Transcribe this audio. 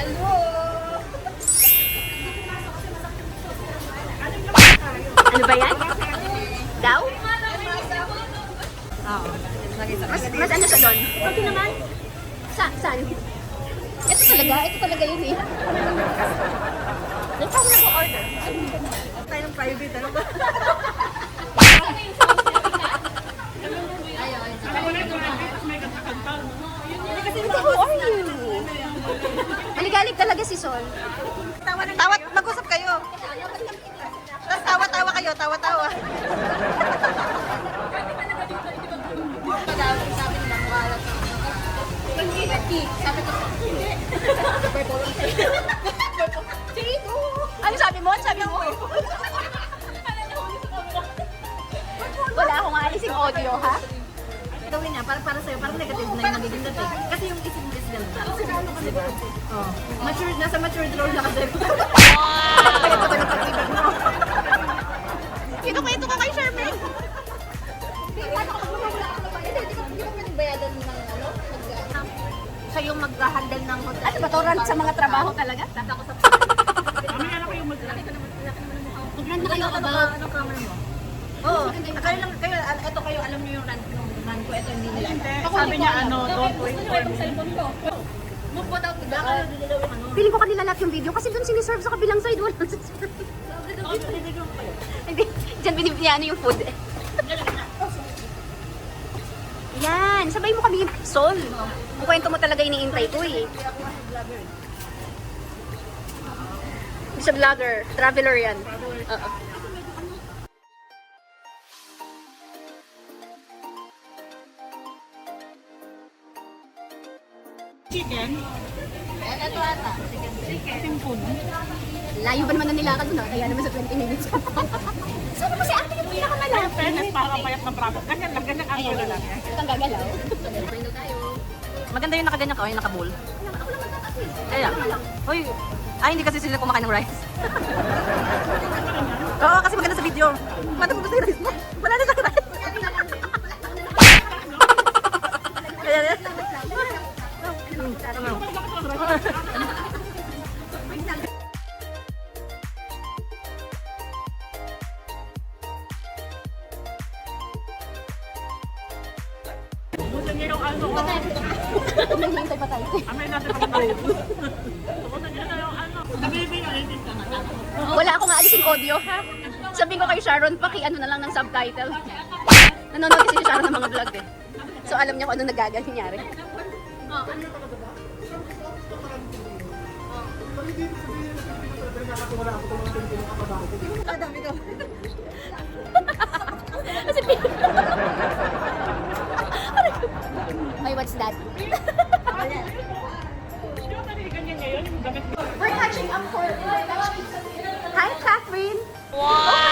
Hello! Ano ba yan? Daw? Oo. Mas ano siya doon? Okay naman. Saan? Ito talaga yun eh. Ikaw na mag-order. Tayo ng private, ano ba? Who are you? Maligalig talaga si Sol. Tawa, mag-usap kayo. Tapos tawa-tawa kayo, tawa-tawa. Ano sabi mo? Wala akong aalising audio, ha? Gawin niya, para sa'yo, parang negative na yung nagiging dating. Kasi yung isip is ganda. Diba? Oh. Matured, nasa matured role na kasi. Kaya ito ng pag-ibig mo. Kwento ka kay Sherman. Siya yung mag-handle ng hotel. Ano ba to? Run sa mga trabaho talaga? Mamaya na kayo mag-run. Mag-run na kayo about... Anong camera mo? Oo. Kayo lang, ito kayo, alam niyo yung run ko, ito hindi nila. Sabi niya don't wait for me. Move what out, baka nilalaw yung ano. Feeling ko kanila lahat yung video kasi doon siniserve sa kabilang side. Wala sa serve. Hindi. Diyan binibigyan yung food eh. Yan. Sabay mo kami Sol. Ang kwento mo talaga iniintay ko eh. Hindi siya vlogger. Traveler yan. Oo. Chicken. Ito ata. Chicken food. Layo ba naman na nilakad doon? Kaya naman sa 20 minutes. Sabi mo si ate yung pinakamalapit. Fairness, para payat ng braso. Ganyan ang gulo lang yan. Itang gagalaw. Maganda yung nakaganyan ka o yung nakabowl. Kaya. Uy. Ay, hindi kasi sila kumakain ng rice. Oo, kasi maganda sa video. Matapos mo sa rice mo. Wala na sa rice. Busan niya yung ano. Naghihintay pa tayo. Amay natin ako tayo. Busan niya na yung ano. Nabibi na rin ka na. Wala akong aalising audio ha. Sabihin ko kay Sharon, ano na lang ng subtitle. Nanonood kasi si Sharon ng mga vlog eh. So alam niya kung ano nangyari. Kadami ko. Ay, what's that? Ganyan ngayon yung gamit. We're catching up for... Hi, Catherine! Wow!